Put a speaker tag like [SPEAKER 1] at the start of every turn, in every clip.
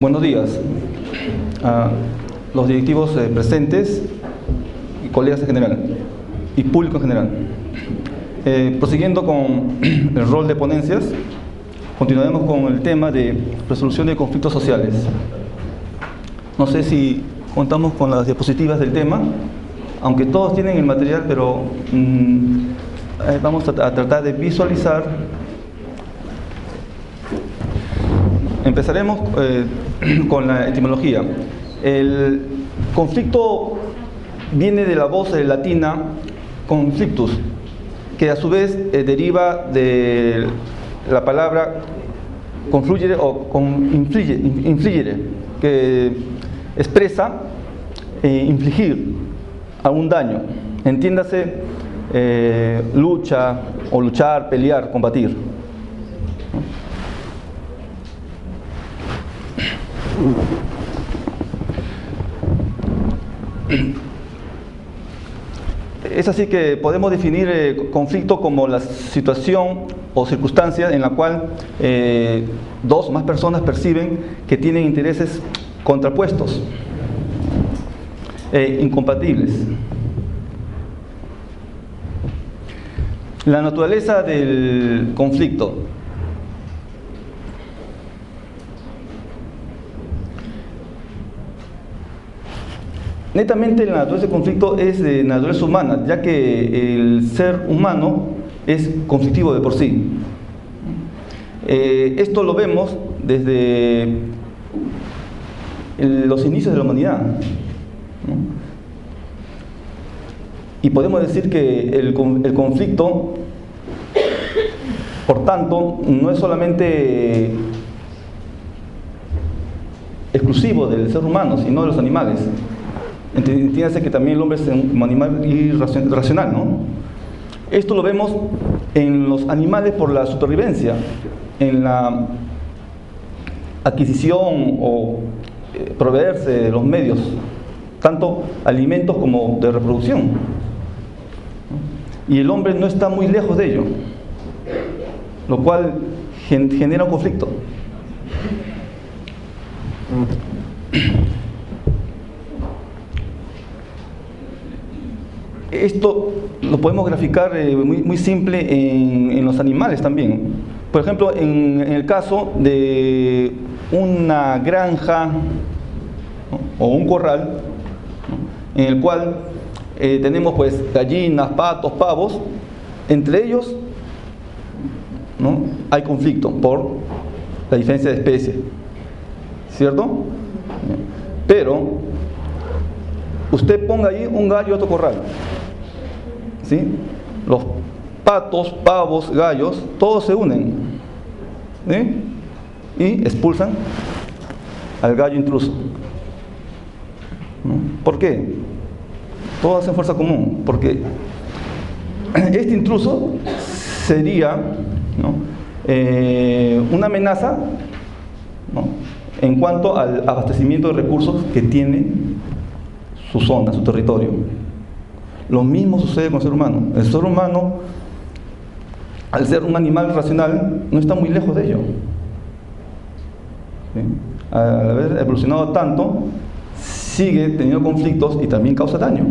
[SPEAKER 1] Buenos días a los directivos presentes y colegas en general y público en general. Prosiguiendo con el rol de ponencias, continuaremos con el tema de resolución de conflictos sociales. No sé si contamos con las diapositivas del tema, aunque todos tienen el material, pero vamos a tratar de visualizar. Empezaremos con la etimología. El conflicto viene de la voz latina conflictus, que a su vez deriva de la palabra conflugere o infligere, que expresa infligir algún daño. Entiéndase lucha o luchar, pelear, combatir. Es así que podemos definir conflicto como la situación o circunstancia en la cual dos o más personas perciben que tienen intereses contrapuestos, incompatibles. La naturaleza del conflicto. Netamente la naturaleza del conflicto es de naturaleza humana, ya que el ser humano es conflictivo de por sí. Esto lo vemos desde los inicios de la humanidad, ¿no? Y podemos decir que el conflicto, por tanto, no es solamente exclusivo del ser humano, sino de los animales. Entiéndase que también el hombre es un animal irracional, ¿no? Esto lo vemos en los animales por la supervivencia, en la adquisición o proveerse de los medios, tanto alimentos como de reproducción. Y el hombre no está muy lejos de ello, lo cual genera un conflicto. Esto lo podemos graficar muy simple en los animales también. Por ejemplo, en el caso de una granja, ¿no?, o un corral, ¿no?, en el cual tenemos pues gallinas, patos, pavos. Entre ellos, ¿no?, hay conflicto por la diferencia de especie, ¿cierto? Pero usted ponga ahí un gallo y otro corral, ¿sí? Los patos, pavos, gallos, todos se unen, ¿sí?, y expulsan al gallo intruso, ¿no? ¿Por qué? Todos hacen fuerza común, porque este intruso sería, ¿no?, una amenaza, ¿no?, en cuanto al abastecimiento de recursos que tiene su zona, su territorio. Lo mismo sucede con el ser humano. El ser humano, al ser un animal racional, no está muy lejos de ello, ¿sí? Al haber evolucionado tanto, sigue teniendo conflictos y también causa daño,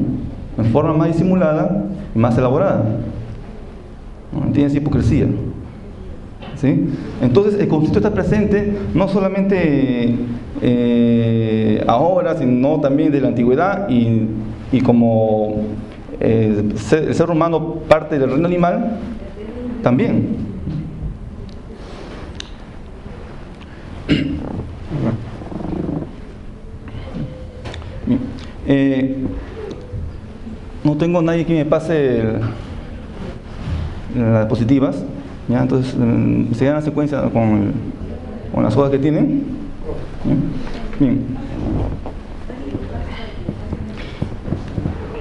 [SPEAKER 1] en forma más disimulada y más elaborada, ¿no? Tiene esa hipocresía, ¿sí? Entonces el conflicto está presente no solamente ahora, sino también de la antigüedad, y como el ser humano parte del reino animal, también. No tengo nadie que me pase las diapositivas, ¿ya? Entonces seguirán la secuencia con las hojas que tienen, ¿ya? Bien.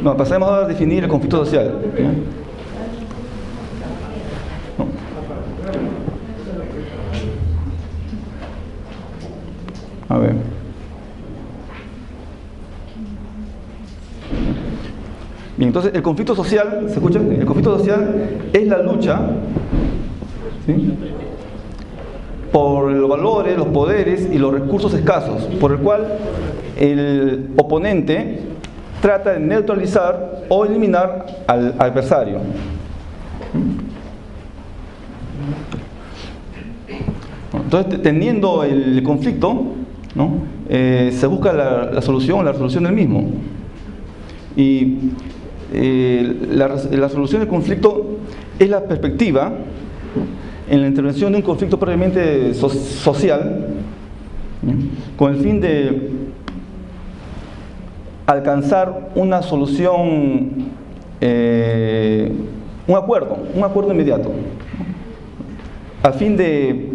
[SPEAKER 1] No, pasemos a definir el conflicto social, ¿ya? No. A ver. Bien, entonces el conflicto social, ¿se escucha? El conflicto social es la lucha, ¿sí?, por los valores, los poderes y los recursos escasos, por el cual el oponente trata de neutralizar o eliminar al adversario. Entonces, teniendo el conflicto, ¿no? Se busca la resolución del mismo. Y la solución del conflicto es la perspectiva en la intervención de un conflicto previamente social, con el fin de alcanzar una solución, un acuerdo inmediato, a fin de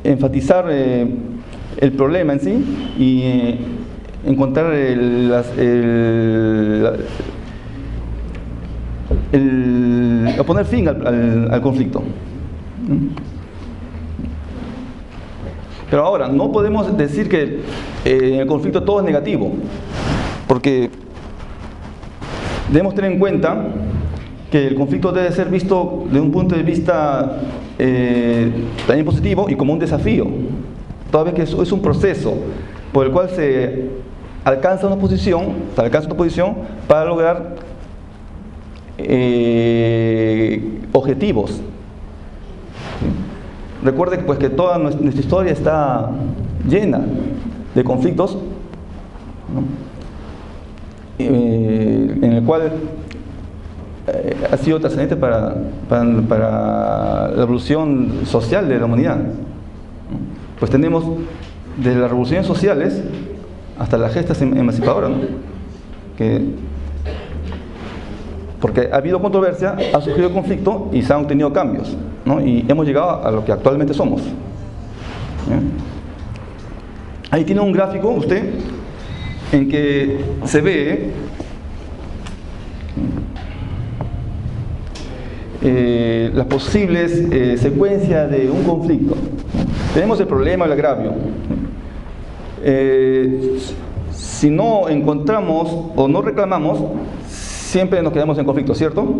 [SPEAKER 1] enfatizar el problema en sí y encontrar poner fin al conflicto. Pero ahora, no podemos decir que en el conflicto todo es negativo, porque debemos tener en cuenta que el conflicto debe ser visto desde un punto de vista también positivo y como un desafío, toda vez que es un proceso por el cual se alcanza una posición para lograr objetivos. Recuerde pues que toda nuestra historia está llena de conflictos, ¿no? En el cual ha sido trascendente para la evolución social de la humanidad. Pues tenemos desde las revoluciones sociales hasta las gestas emancipadoras, ¿no? Porque ha habido controversia, ha surgido conflicto y se han obtenido cambios, ¿no? Y hemos llegado a lo que actualmente somos. Ahí tiene un gráfico usted en que se ve las posibles secuencias de un conflicto. Tenemos el problema del agravio. Si no encontramos o no reclamamos, siempre nos quedamos en conflicto, ¿cierto?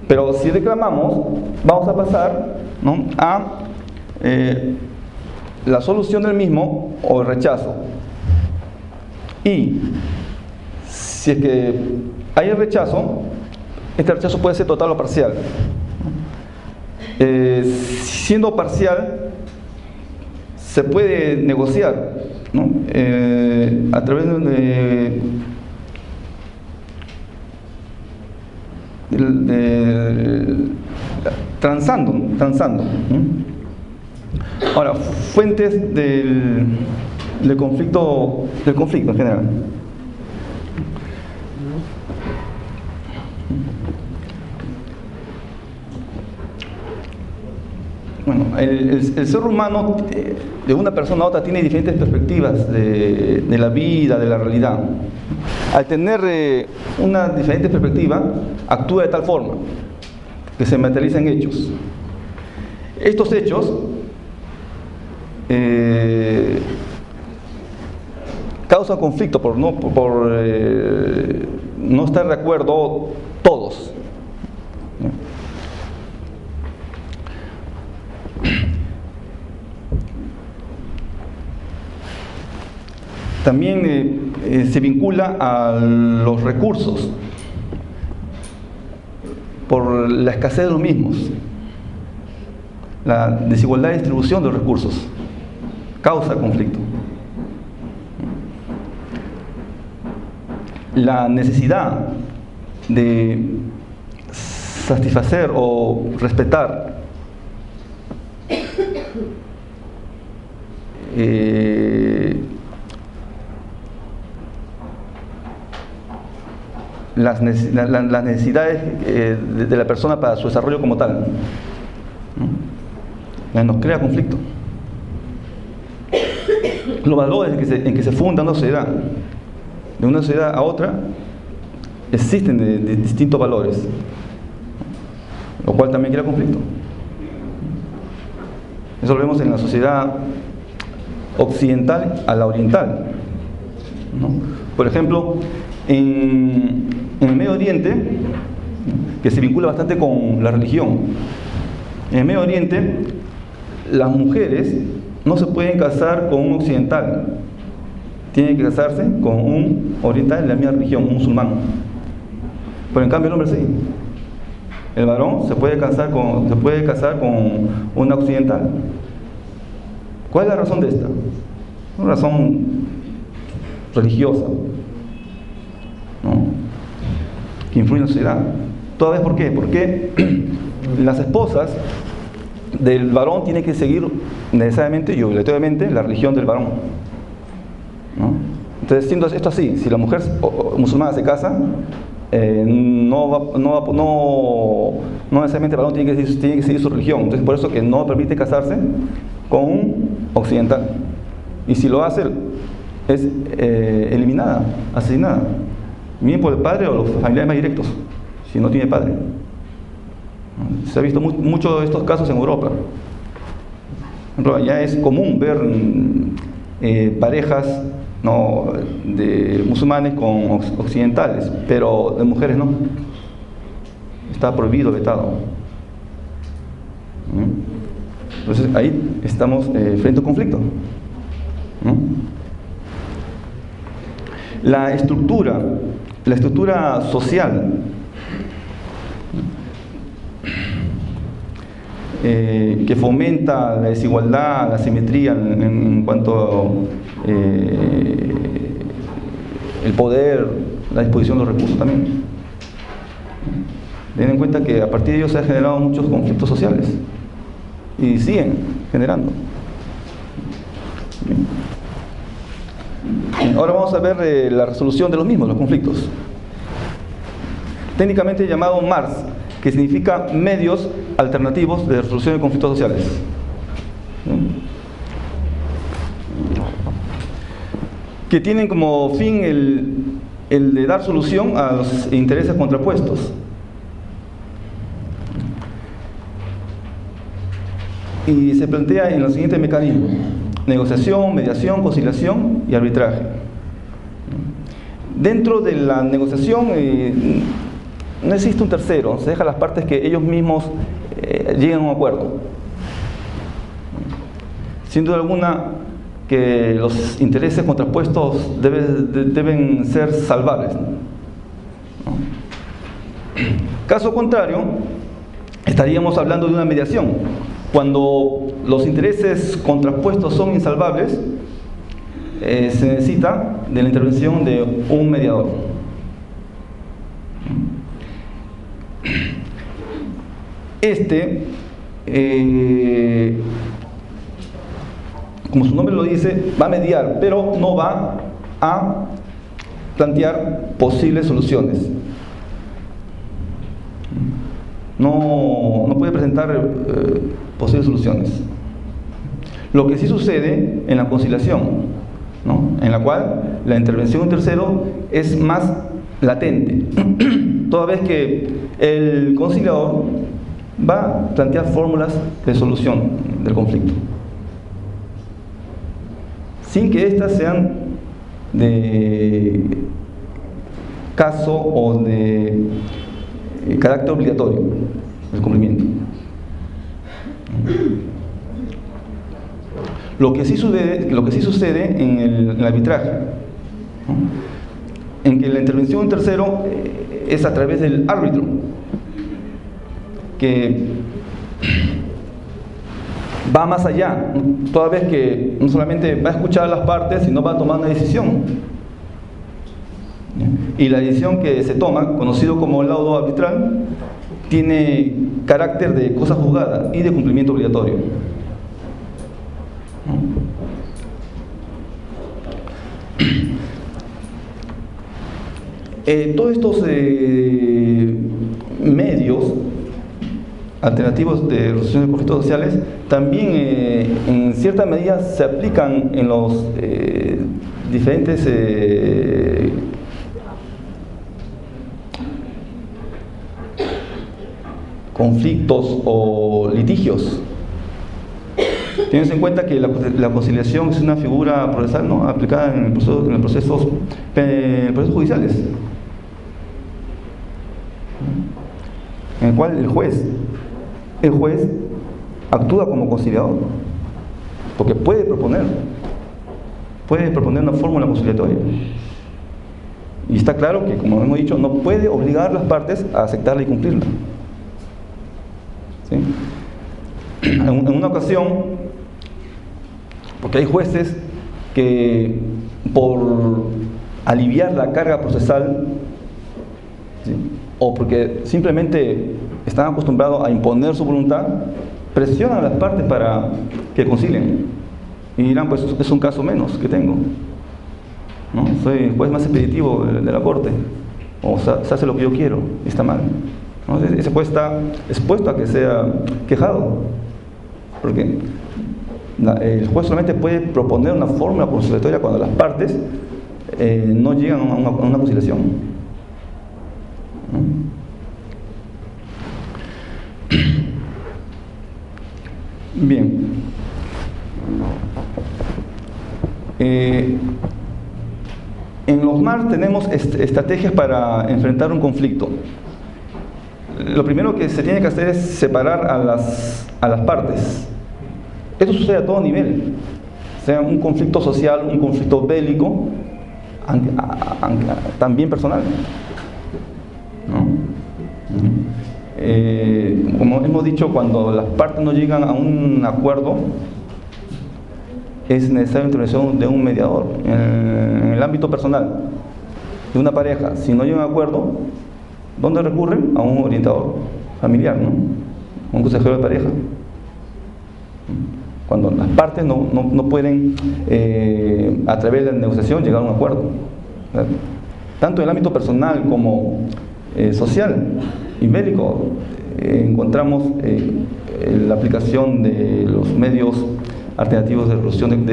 [SPEAKER 1] Pero si reclamamos, vamos a pasar, ¿no?, a la solución del mismo o el rechazo. Y si es que hay el rechazo, este rechazo puede ser total o parcial. Siendo parcial, se puede negociar, ¿no?, a través de transando. Ahora, fuentes del conflicto en general. Bueno, el ser humano de una persona a otra tiene diferentes perspectivas de la vida, de la realidad. Al tener una diferente perspectiva, actúa de tal forma que se materializa en hechos. Estos hechos causan conflicto por no estar de acuerdo todos. También se vincula a los recursos por la escasez de los mismos. La desigualdad de distribución de los recursos causa conflicto. La necesidad de satisfacer o respetar las necesidades de la persona para su desarrollo como tal, ¿no? Nos crea conflicto. Los valores en que se funda una sociedad, de una sociedad a otra, existen de distintos valores, lo cual también crea conflicto. Eso lo vemos en la sociedad occidental a la oriental, ¿no? Por ejemplo, en el Medio Oriente, que se vincula bastante con la religión, En el Medio Oriente, las mujeres no se pueden casar con un occidental, tienen que casarse con un oriental de la misma religión, un musulmán. Pero en cambio el hombre sí. El varón se puede casar con una occidental. ¿Cuál es la razón de esta? Una razón religiosa, ¿no?, que influye en la sociedad. ¿Toda vez por qué? Porque las esposas del varón tienen que seguir necesariamente y obligatoriamente la religión del varón, ¿no? Entonces, siendo esto así, si la mujer musulmana se casa, no necesariamente el varón tiene que seguir su religión. Entonces, por eso que no permite casarse con un occidental. Y si lo hace, es eliminada, asesinada, bien por el padre o los familiares más directos, si no tiene padre. Se ha visto mucho de estos casos en Europa. Ya es común ver parejas, ¿no?, de musulmanes con occidentales, pero de mujeres no. Está prohibido, vetado. Entonces ahí estamos frente a un conflicto, ¿no? La estructura social que fomenta la desigualdad, la asimetría en cuanto el poder, la disposición de los recursos también. Ten en cuenta que a partir de ello se han generado muchos conflictos sociales y siguen generando. Ahora vamos a ver la resolución de los mismos, los conflictos. Técnicamente llamado MARS, que significa medios alternativos de resolución de conflictos sociales. Que tienen como fin el de dar solución a los intereses contrapuestos. Y se plantea en los siguientes mecanismos: negociación, mediación, conciliación y arbitraje. Dentro de la negociación no existe un tercero, se deja a las partes que ellos mismos lleguen a un acuerdo. Sin duda alguna que los intereses contrapuestos deben ser salvables, ¿no? Caso contrario, estaríamos hablando de una mediación. Cuando los intereses contrapuestos son insalvables, se necesita de la intervención de un mediador. Como su nombre lo dice, va a mediar, pero no va a plantear posibles soluciones. No puede presentar posibles soluciones. Lo que sí sucede en la conciliación, ¿no?, en la cual la intervención de un tercero es más latente, toda vez que el conciliador va a plantear fórmulas de solución del conflicto, sin que éstas sean de caso o de carácter obligatorio el cumplimiento. Lo que sí sucede en el arbitraje, ¿no?, en que la intervención de un tercero es a través del árbitro, que va más allá, toda vez que no solamente va a escuchar a las partes, sino va a tomar una decisión. Y la decisión que se toma, conocido como laudo arbitral, tiene carácter de cosa juzgada y de cumplimiento obligatorio. Todos estos medios alternativos de resolución de conflictos sociales también en cierta medida se aplican en los diferentes conflictos o litigios. Tienes en cuenta que la conciliación es una figura procesal, ¿no?, aplicada en los procesos judiciales, en el cual el juez actúa como conciliador, porque puede proponer una fórmula conciliatoria. Y está claro que, como hemos dicho, no puede obligar a las partes a aceptarla y cumplirla. ¿Sí? En una ocasión, porque hay jueces que por aliviar la carga procesal, ¿sí?, o porque simplemente están acostumbrados a imponer su voluntad, presionan a las partes para que concilien. Y dirán, pues es un caso menos que tengo, ¿no? Soy el juez más expeditivo de la corte, o se hace lo que yo quiero, y está mal, ¿no? Ese juez está expuesto a que sea quejado, porque el juez solamente puede proponer una fórmula conciliatoria cuando las partes no llegan a una conciliación, ¿no? Bien. En los MAR tenemos estrategias para enfrentar un conflicto. Lo primero que se tiene que hacer es separar a las partes. Esto sucede a todo nivel, sea un conflicto social, un conflicto bélico, también personal, ¿no? Como hemos dicho, cuando las partes no llegan a un acuerdo, es necesaria la intervención de un mediador. En el ámbito personal de una pareja, si no llega a un acuerdo, ¿dónde recurren? A un orientador familiar, ¿no? A un consejero de pareja. Cuando las partes no pueden, a través de la negociación, llegar a un acuerdo, ¿verdad? Tanto en el ámbito personal como social y bélico, encontramos la aplicación de los medios alternativos de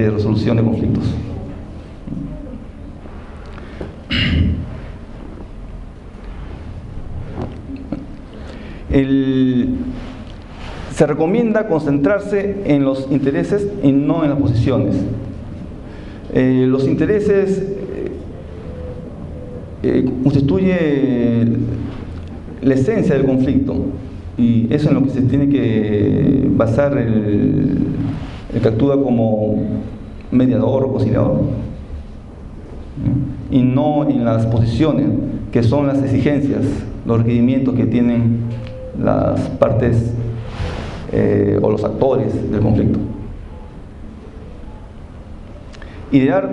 [SPEAKER 1] resolución de conflictos. Se recomienda concentrarse en los intereses y no en las posiciones. Los intereses constituyen la esencia del conflicto, y eso es en lo que se tiene que basar el que actúa como mediador o conciliador, y no en las posiciones, que son las exigencias, los requerimientos que tienen las partes o los actores del conflicto. Idear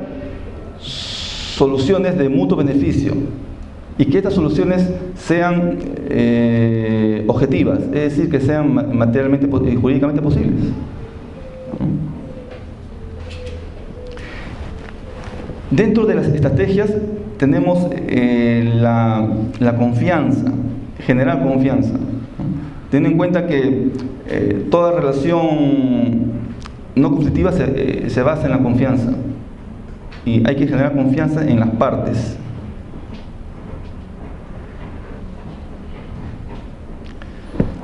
[SPEAKER 1] soluciones de mutuo beneficio, y que estas soluciones sean objetivas, es decir, que sean materialmente y jurídicamente posibles. Dentro de las estrategias tenemos la confianza, generar confianza. Teniendo en cuenta que toda relación no conflictiva se basa en la confianza, y hay que generar confianza en las partes.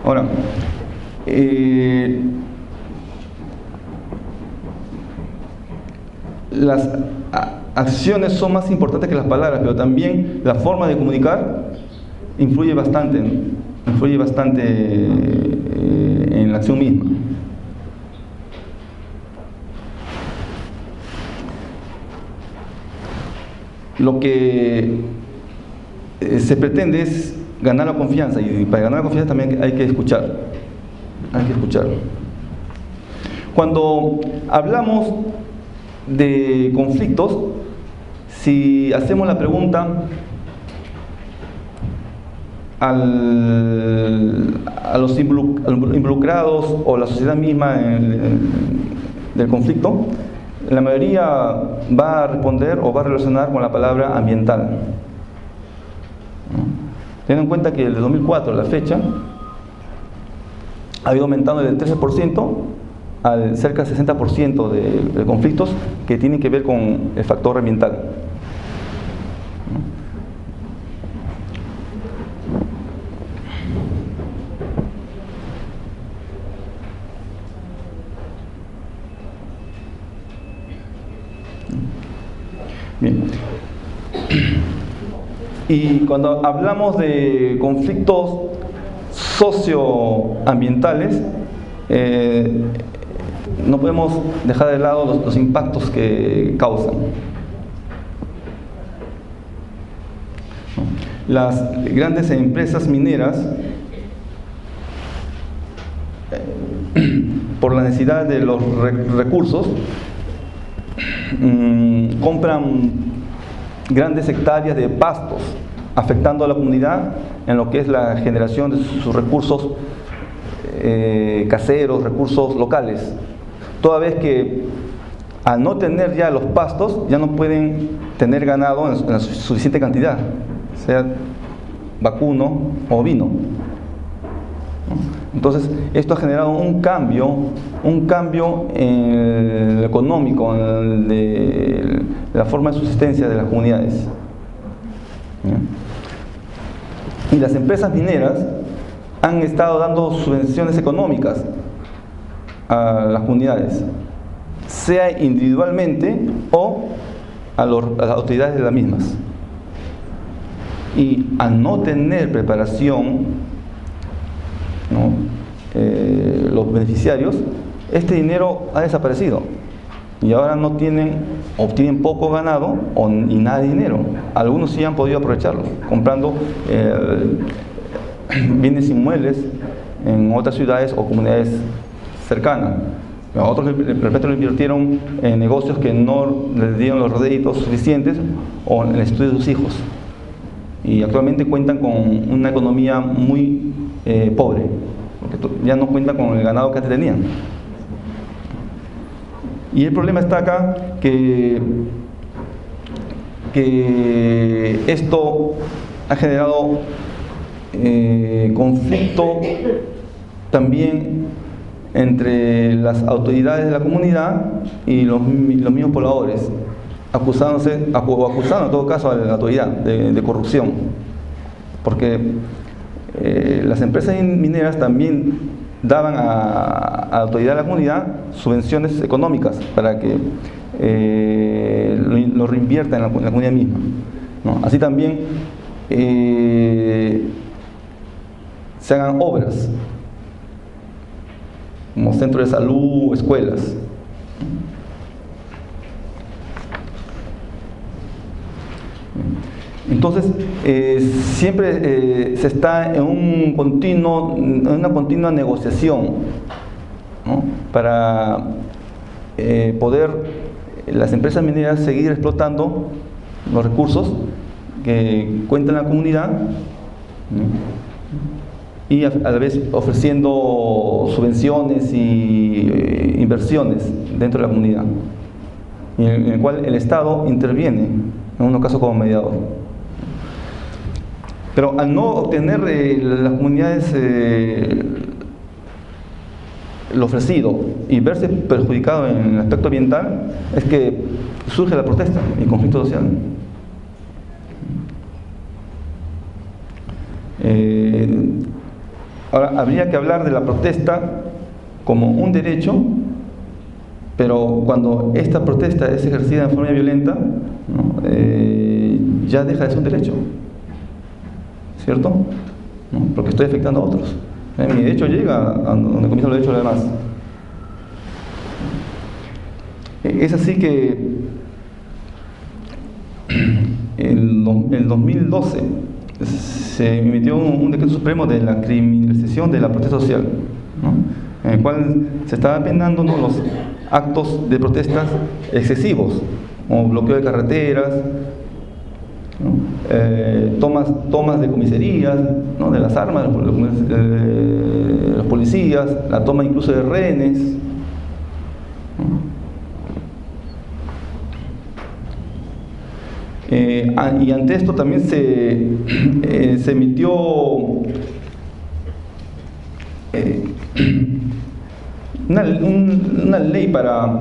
[SPEAKER 1] Ahora, las acciones son más importantes que las palabras, pero también la forma de comunicar influye bastante en la acción misma. Lo que se pretende es ganar la confianza, y para ganar la confianza también hay que escuchar. Cuando hablamos de conflictos, si hacemos la pregunta a los involucrados o la sociedad misma del conflicto, la mayoría va a responder o va a relacionar con la palabra ambiental, ¿no? Teniendo en cuenta que desde 2004 a la fecha ha ido aumentando del 13% al cerca del 60% de conflictos que tienen que ver con el factor ambiental, ¿no? Bien. Y cuando hablamos de conflictos socioambientales, no podemos dejar de lado los impactos que causan. Las grandes empresas mineras, por la necesidad de los recursos, compran grandes hectáreas de pastos, afectando a la comunidad en lo que es la generación de sus recursos caseros, recursos locales. Toda vez que al no tener ya los pastos, ya no pueden tener ganado en la suficiente cantidad, sea vacuno o ovino. Entonces, esto ha generado un cambio en lo económico, de la forma de subsistencia de las comunidades. Y las empresas mineras han estado dando subvenciones económicas a las comunidades, sea individualmente o a las autoridades de las mismas. Y al no tener preparación, los beneficiarios, este dinero ha desaparecido y ahora obtienen poco ganado y nada de dinero. Algunos sí han podido aprovecharlo comprando bienes inmuebles en otras ciudades o comunidades cercanas. A otros de repente lo invirtieron en negocios que no les dieron los réditos suficientes o en el estudio de sus hijos, y actualmente cuentan con una economía muy pobre, porque ya no cuentan con el ganado que antes tenían. Y el problema está acá que esto ha generado conflicto también entre las autoridades de la comunidad y los mismos pobladores, acusando en todo caso a la autoridad de corrupción, porque las empresas mineras también daban a la autoridad de la comunidad subvenciones económicas para que lo reinvierta en la comunidad misma, ¿no? Así también se hagan obras como centros de salud, escuelas. Entonces, siempre se está en una continua negociación, ¿no? Para poder las empresas mineras seguir explotando los recursos que cuenta la comunidad, ¿no? Y a la vez ofreciendo subvenciones y inversiones dentro de la comunidad, en el cual el Estado interviene, en unos casos como mediador. Pero al no obtener las comunidades lo ofrecido y verse perjudicado en el aspecto ambiental, es que surge la protesta y el conflicto social. Ahora, habría que hablar de la protesta como un derecho, pero cuando esta protesta es ejercida en forma violenta, ¿no? Ya deja de ser un derecho, ¿cierto? ¿No? Porque estoy afectando a otros. Mi derecho llega a donde comienza el derecho de los demás. Es así que en el 2012 se emitió un decreto supremo de la criminalización de la protesta social, ¿no? En el cual se estaba penando, ¿no?, los actos de protestas excesivos, como bloqueo de carreteras, ¿no? Tomas de comisarías, ¿no?, de las armas de los policías, la toma incluso de rehenes, ¿no? Y ante esto también se emitió una ley para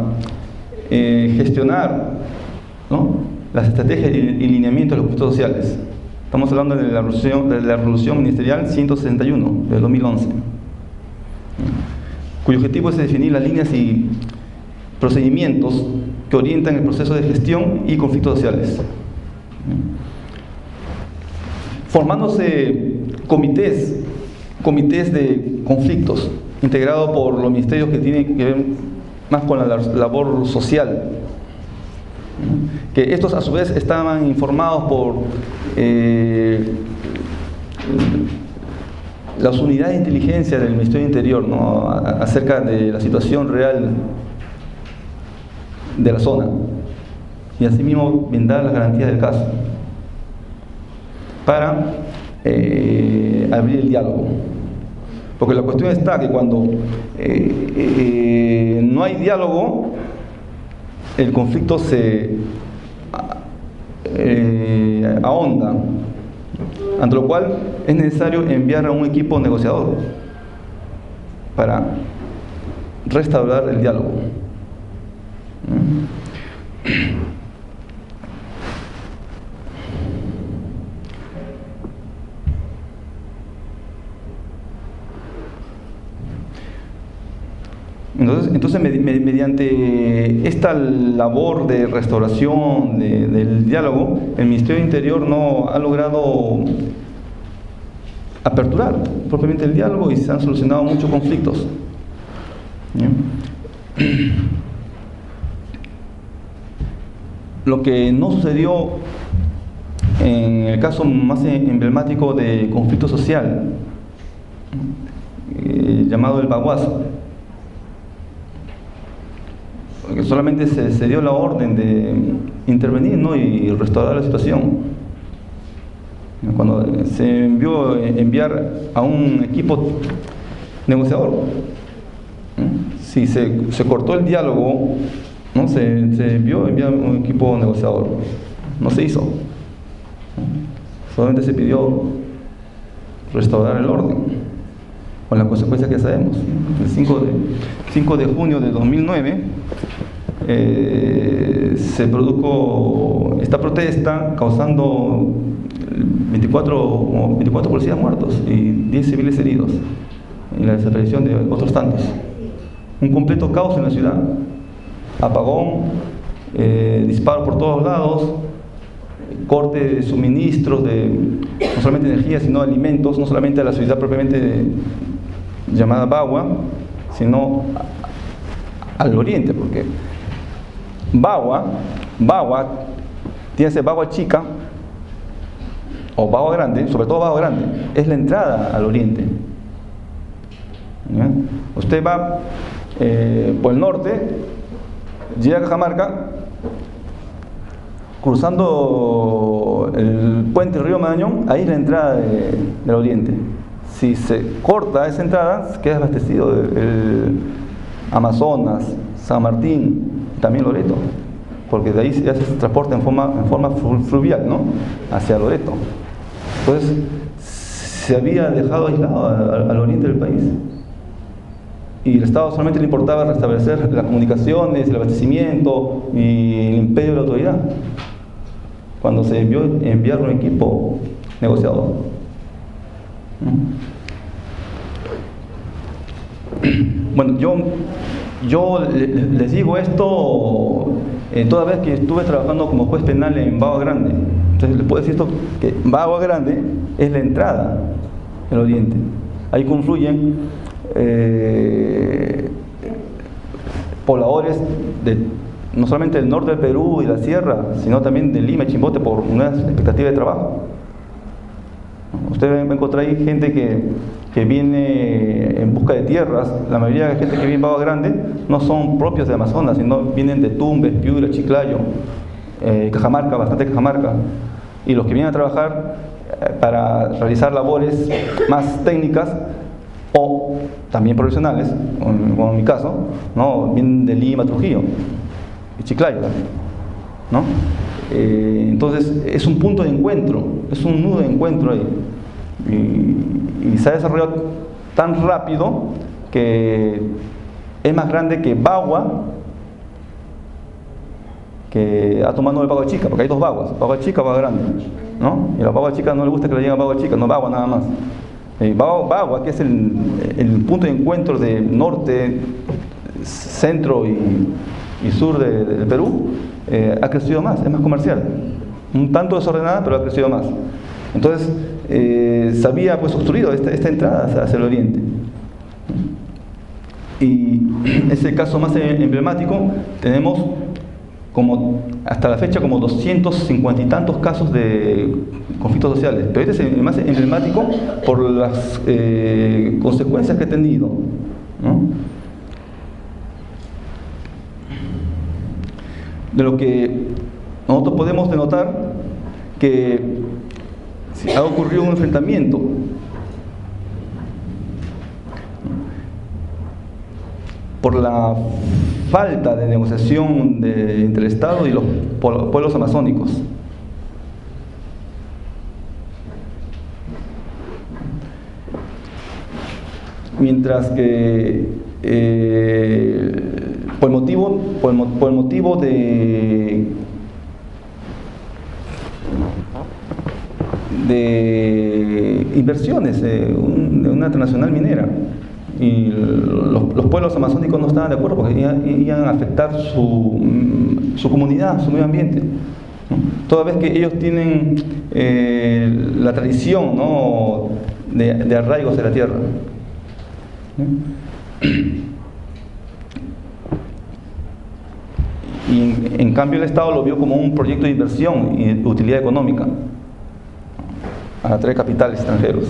[SPEAKER 1] gestionar, ¿no?, las estrategias y lineamientos de los conflictos sociales. Estamos hablando de la resolución ministerial 161 de 2011, cuyo objetivo es definir las líneas y procedimientos que orientan el proceso de gestión y conflictos sociales, formándose comités de conflictos integrado por los ministerios que tienen que ver más con la labor social, que estos a su vez estaban informados por las unidades de inteligencia del Ministerio del Interior, ¿no?, acerca de la situación real de la zona, y asimismo brindar las garantías del caso para abrir el diálogo. Porque la cuestión está que cuando no hay diálogo, el conflicto se ahonda, ante lo cual es necesario enviar a un equipo negociador para restaurar el diálogo. Entonces mediante esta labor de restauración del diálogo, el Ministerio del Interior no ha logrado aperturar propiamente el diálogo y se han solucionado muchos conflictos. Lo que no sucedió en el caso más emblemático de conflicto social, llamado el Baguazo, que solamente se dio la orden de intervenir, ¿no?, y restaurar la situación. Cuando se enviar a un equipo negociador, si se cortó el diálogo, ¿no?, se enviar un equipo negociador, no se hizo, solamente se pidió restaurar el orden, con las consecuencias que sabemos. El 5 de junio de 2009 se produjo esta protesta, causando 24 policías muertos y 10 civiles heridos, y la desaparición de otros tantos. Un completo caos en la ciudad, apagón, disparos por todos lados, corte de suministros de no solamente energía, sino alimentos, no solamente a la ciudad propiamente llamada Bagua, sino al oriente, porque Bagua tiene ese Bagua Chica o Bagua Grande, sobre todo Bagua Grande, es la entrada al oriente. ¿Ya? Usted va por el norte, llega a Cajamarca, cruzando el puente del río Marañón, ahí es la entrada del oriente. Si se corta esa entrada, queda abastecido el Amazonas, San Martín, también Loreto, porque de ahí ya se transporta en forma fluvial, ¿no?, hacia Loreto. Entonces se había dejado aislado al oriente del país, y el Estado solamente le importaba restablecer las comunicaciones, el abastecimiento y el imperio de la autoridad, cuando se enviar un equipo negociador. Bueno, yo les digo esto toda vez que estuve trabajando como juez penal en Bagua Grande. Entonces les puedo decir esto, que Bagua Grande es la entrada del oriente. Ahí confluyen pobladores no solamente del norte del Perú y la sierra, sino también de Lima y Chimbote, por una expectativa de trabajo. Usted va a encontrar ahí gente que viene en busca de tierras. La mayoría de la gente que viene en Bagua Grande no son propios de Amazonas, sino vienen de Tumbes, Piura, Chiclayo, Cajamarca, bastante Cajamarca. Y los que vienen a trabajar para realizar labores más técnicas o también profesionales, como en mi caso, ¿no?, vienen de Lima, Trujillo y Chiclayo, ¿no? Entonces es un punto de encuentro, es un nudo de encuentro ahí, y se ha desarrollado tan rápido que es más grande que Bagua, que ha tomado el Bagua Chica, porque hay dos Baguas, Bagua Chica y Bagua Grande, ¿no? Y a la Bagua Chica no le gusta que le digan Bagua Chica, no Bagua nada más. Bagua, que es el punto de encuentro de norte, centro y sur del Perú, ha crecido más, es más comercial, un tanto desordenada, pero ha crecido más. Entonces se había pues obstruido esta entrada hacia el oriente. Y es el caso más emblemático. Tenemos como hasta la fecha como 250 y tantos casos de conflictos sociales, pero este es el más emblemático por las consecuencias que ha tenido, ¿no? De lo que nosotros podemos denotar que ha ocurrido un enfrentamiento por la falta de negociación entre el Estado y los pueblos amazónicos. Mientras que por el motivo de inversiones de una transnacional minera, y los pueblos amazónicos no estaban de acuerdo porque iban a afectar su comunidad, su medio ambiente, ¿no? Toda vez que ellos tienen la tradición, ¿no?, de arraigos de la tierra, ¿no? Y en cambio el Estado lo vio como un proyecto de inversión y utilidad económica a atraer capitales extranjeros,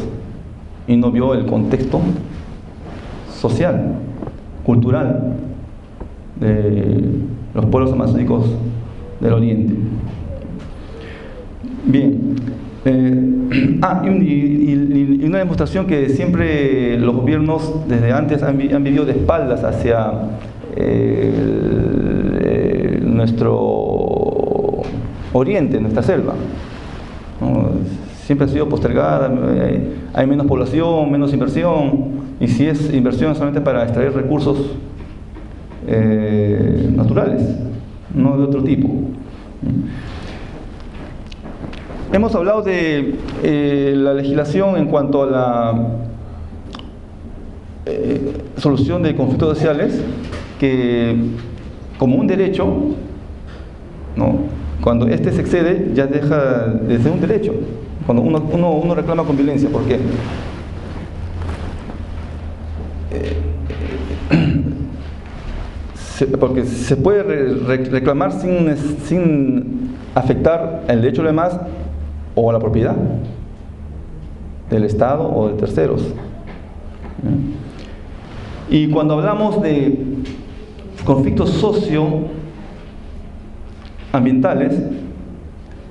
[SPEAKER 1] y no vio el contexto social, cultural de los pueblos amazónicos del Oriente. Bien, y una demostración que siempre los gobiernos desde antes han vivido de espaldas hacia nuestro oriente, nuestra selva, ¿no? Siempre ha sido postergada, hay menos población, menos inversión, y si es inversión solamente para extraer recursos naturales, no de otro tipo. Hemos hablado de la legislación en cuanto a la solución de conflictos sociales, que como un derecho, ¿no?, cuando este se excede ya deja de ser un derecho, cuando uno reclama con violencia. ¿Por qué? Porque se puede reclamar sin afectar el derecho de los demás o la propiedad del Estado o de terceros. Y cuando hablamos de conflictos socioambientales,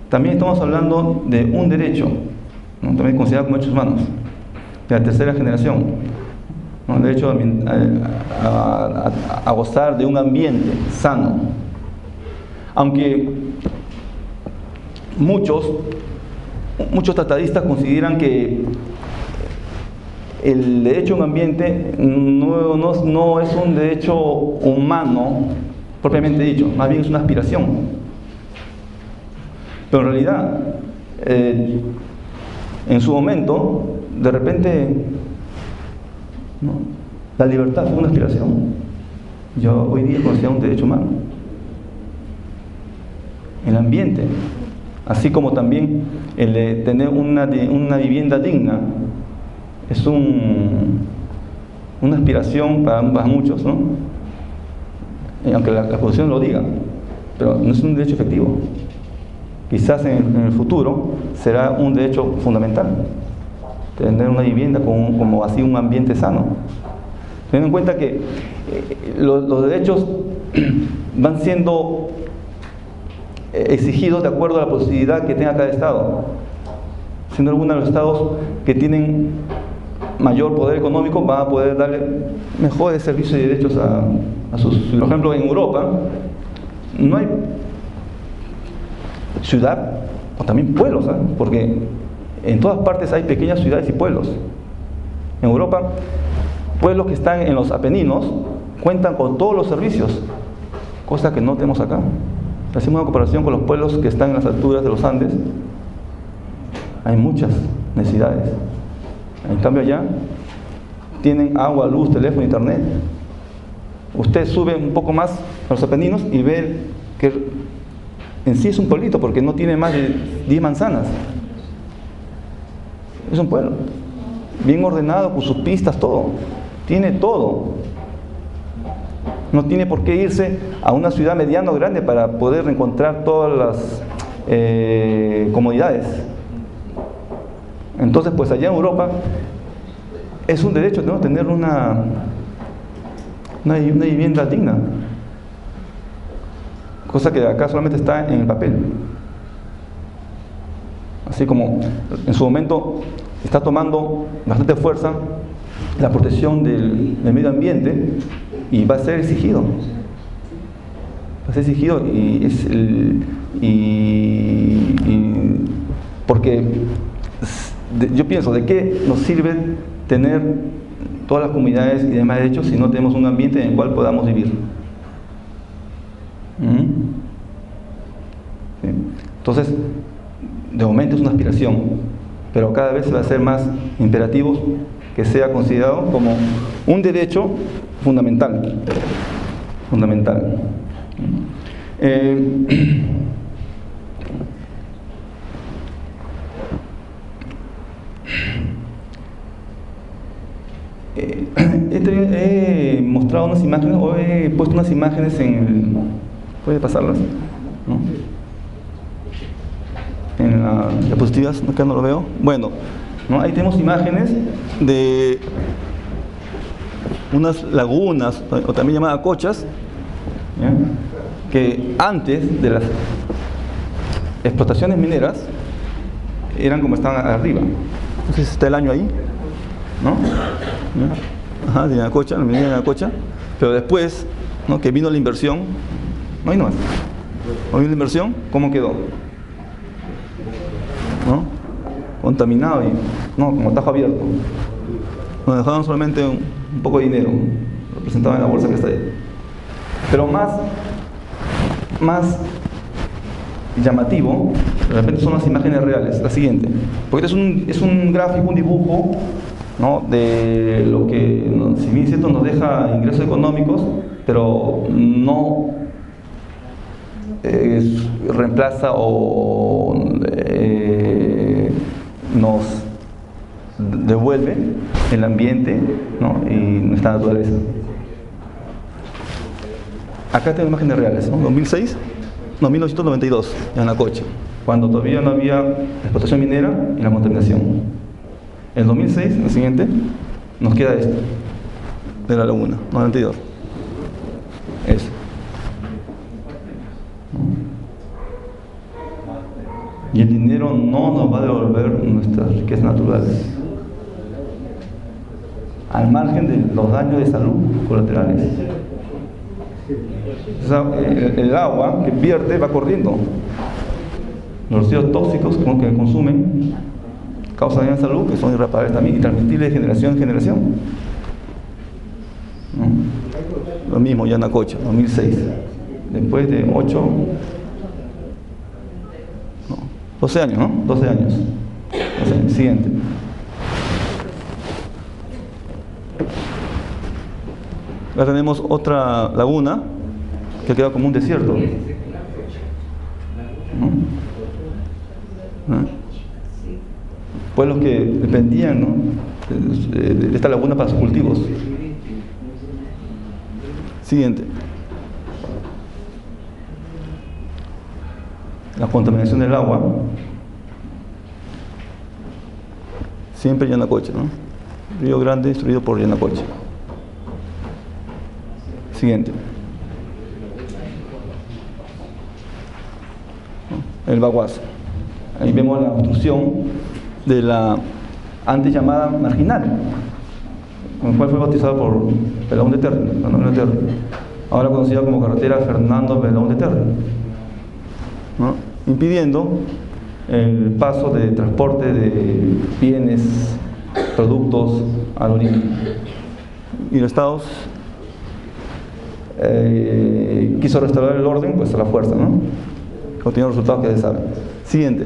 [SPEAKER 1] también estamos hablando de un derecho, ¿no?, también considerado como derechos humanos, de la tercera generación, ¿no?, el derecho a gozar de un ambiente sano. Aunque muchos tratadistas consideran que el derecho a un ambiente no es un derecho humano propiamente dicho, más bien es una aspiración. Pero en realidad, en su momento, de repente, ¿no?, la libertad fue una aspiración. Yo hoy día considero un derecho humano. El ambiente, así como también el de tener una vivienda digna, es una aspiración para muchos, ¿no?, aunque la Constitución lo diga, pero no es un derecho efectivo. Quizás en el futuro será un derecho fundamental, tener una vivienda como así un ambiente sano. Teniendo en cuenta que los derechos van siendo exigidos de acuerdo a la posibilidad que tenga cada Estado. Siendo algunos de los Estados que tienen mayor poder económico van a poder darle mejores servicios y derechos a sus ciudadanos. Por ejemplo, en Europa no hay ciudad, o también pueblos, ¿eh?, porque en todas partes hay pequeñas ciudades y pueblos. En Europa, pueblos que están en los Apeninos cuentan con todos los servicios, cosa que no tenemos acá. Hacemos una comparación con los pueblos que están en las alturas de los Andes, hay muchas necesidades. En cambio allá tienen agua, luz, teléfono, internet. Usted sube un poco más a los Apeninos y ve que en sí es un pueblito porque no tiene más de 10 manzanas. Es un pueblo bien ordenado, con sus pistas, todo. Tiene todo. No tiene por qué irse a una ciudad mediana o grande para poder encontrar todas las comodidades. Entonces, pues allá en Europa es un derecho, ¿no?, tener una vivienda digna, cosa que acá solamente está en el papel. Así como en su momento está tomando bastante fuerza la protección del medio ambiente, y va a ser exigido. Va a ser exigido porque yo pienso, ¿de qué nos sirve tener todas las comunidades y demás derechos si no tenemos un ambiente en el cual podamos vivir? ¿Sí? Entonces, de momento es una aspiración, pero cada vez va a ser más imperativo que sea considerado como un derecho fundamental. He mostrado unas imágenes, o he puesto unas imágenes en el... ¿Puede pasarlas? ¿No? En las diapositivas, acá no lo veo. Bueno, ¿no? Ahí tenemos imágenes de unas lagunas, o también llamadas cochas, ¿ya?, que antes de las explotaciones mineras eran como están arriba. No sé si está el año ahí, ¿no? ¿Ya? Ajá, de Yanacocha, la minera de Yanacocha. Pero después, ¿no?, que vino la inversión, no hay nomás. ¿No vino la inversión? ¿Cómo quedó? ¿No? Contaminado y, no, como tajo abierto. Nos dejaron solamente un poco de dinero, representado en la bolsa que está ahí. Pero más llamativo, de repente, son las imágenes reales. La siguiente, porque este es un gráfico, un dibujo, ¿no?, de lo que, si bien es cierto, nos deja ingresos económicos, pero no reemplaza o nos devuelve el ambiente, ¿no?, y nuestra naturaleza. Acá tengo imágenes reales, ¿no? 2006, no, 1992, en Yanacocha, cuando todavía no había explotación minera y la contaminación. En 2006, en el siguiente, nos queda esto, de la laguna, 92. Eso. Y el dinero no nos va a devolver nuestras riquezas naturales, al margen de los daños de salud colaterales. O sea, el agua que vierte va corriendo. Los residuos tóxicos que consumen causan daño a la salud, que son irreparables también y transmitibles de generación en generación. ¿No? Lo mismo, Yanacocha, 2006. Después de 12 años, ¿no? 12 años. Siguiente. Acá tenemos otra laguna que queda como un desierto, ¿no? Pueblos que dependían, ¿no?, de esta laguna para sus cultivos. Siguiente. La contaminación del agua. Siempre Yanacocha, ¿no? Río Grande destruido por Yanacocha. Siguiente. El Baguazo. Ahí vemos la obstrucción de la antes llamada Marginal, con el cual fue bautizado por Pelón de Terre, ahora conocida como carretera Fernando Pelón de Terre, ¿no?, impidiendo el paso de transporte de bienes, productos al origen. Y los estados quiso restaurar el orden, pues a la fuerza, ¿no? Continúa los resultados que se saben. Siguiente.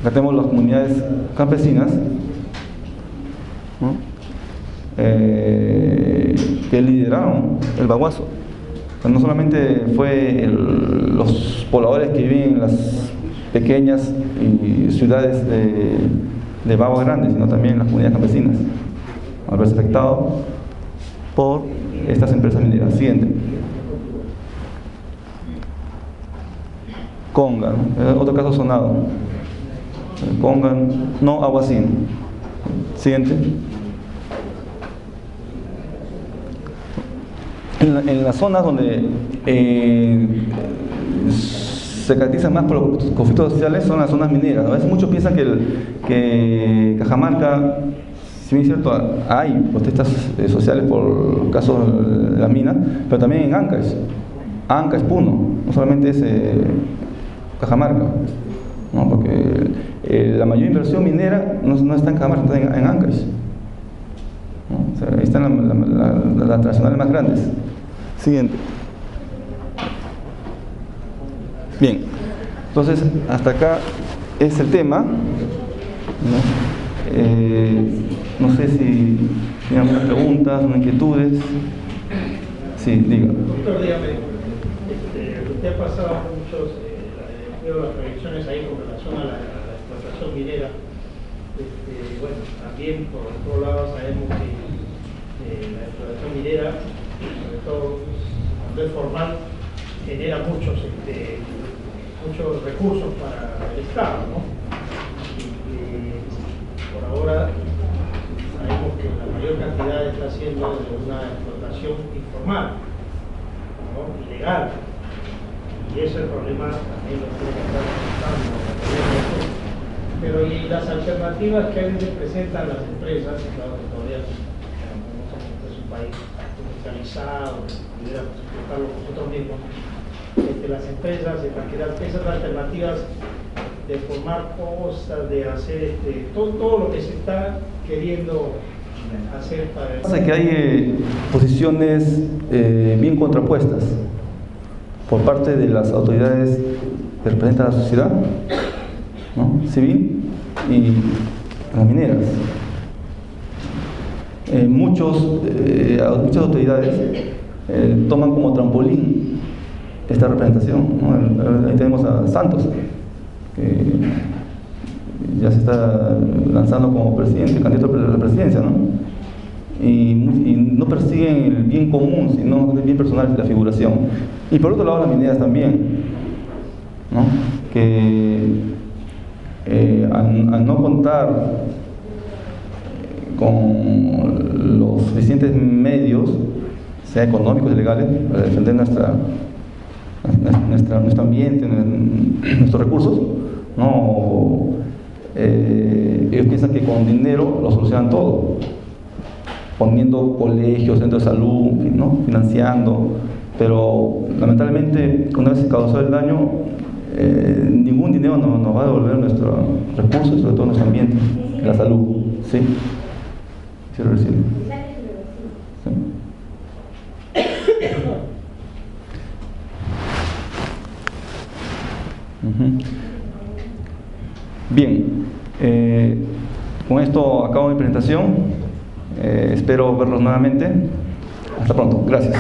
[SPEAKER 1] Acá tenemos las comunidades campesinas, ¿no?, que lideraron el Baguazo. O sea, no solamente fue los pobladores que viven en las pequeñas ciudades de Bagua Grande, sino también las comunidades campesinas. Al verse afectado, por estas empresas mineras. Siguiente. Conga, ¿no? Otro caso sonado. Conga, no Aguacín. Siguiente. En las zonas donde se caracterizan más por los conflictos sociales son las zonas mineras. A veces muchos piensan que Cajamarca, si bien es cierto, hay protestas sociales por el caso de la mina, pero también en Ancash, Puno, no solamente es Cajamarca, ¿no? Porque la mayor inversión minera no está en Cajamarca, está en Ancash, ¿no? O sea, ahí están las transnacionales más grandes. Siguiente. Bien, entonces hasta acá es el tema, ¿no? No sé si tienen algunas preguntas, unas inquietudes. Sí, diga.
[SPEAKER 2] Doctor, dígame, usted ha pasado muchos, veo las proyecciones ahí con relación a la explotación minera. Bueno, también por otro lado sabemos que la explotación minera, sobre todo cuando es formal, genera muchos recursos para el Estado, ¿no? Por ahora sabemos que la mayor cantidad está siendo de una explotación informal, ¿no? Ilegal, y ese es el problema también lo tiene que estar enfrentando. Pero y las alternativas que a veces presentan las empresas, claro que todavía es un país comercializado, pudiéramos explotarlo nosotros mismos, las empresas, esas alternativas de formar cosas, de hacer todo lo que se está queriendo hacer para el...
[SPEAKER 1] Pasa que hay posiciones bien contrapuestas por parte de las autoridades que representan a la sociedad, ¿no? Civil y las mineras. Muchas autoridades toman como trampolín esta representación, ¿no? Ahí tenemos a Santos, que ya se está lanzando como presidente, candidato a la presidencia, ¿no? Y no persiguen el bien común, sino el bien personal de la figuración. Y por otro lado las mineras también, ¿no? Que al no contar con los suficientes medios, sea económicos y legales, para defender nuestro ambiente, nuestros recursos, ¿no? Ellos piensan que con dinero lo solucionan todo, poniendo colegios, centros de salud, ¿no? Financiando, pero lamentablemente una vez se causó el daño, ningún dinero nos va a devolver nuestros recursos y sobre todo nuestro ambiente, la salud. ¿Sí? Quiero decir. ¿Sí? Bien, con esto acabo mi presentación. Espero verlos nuevamente. Hasta pronto. Gracias.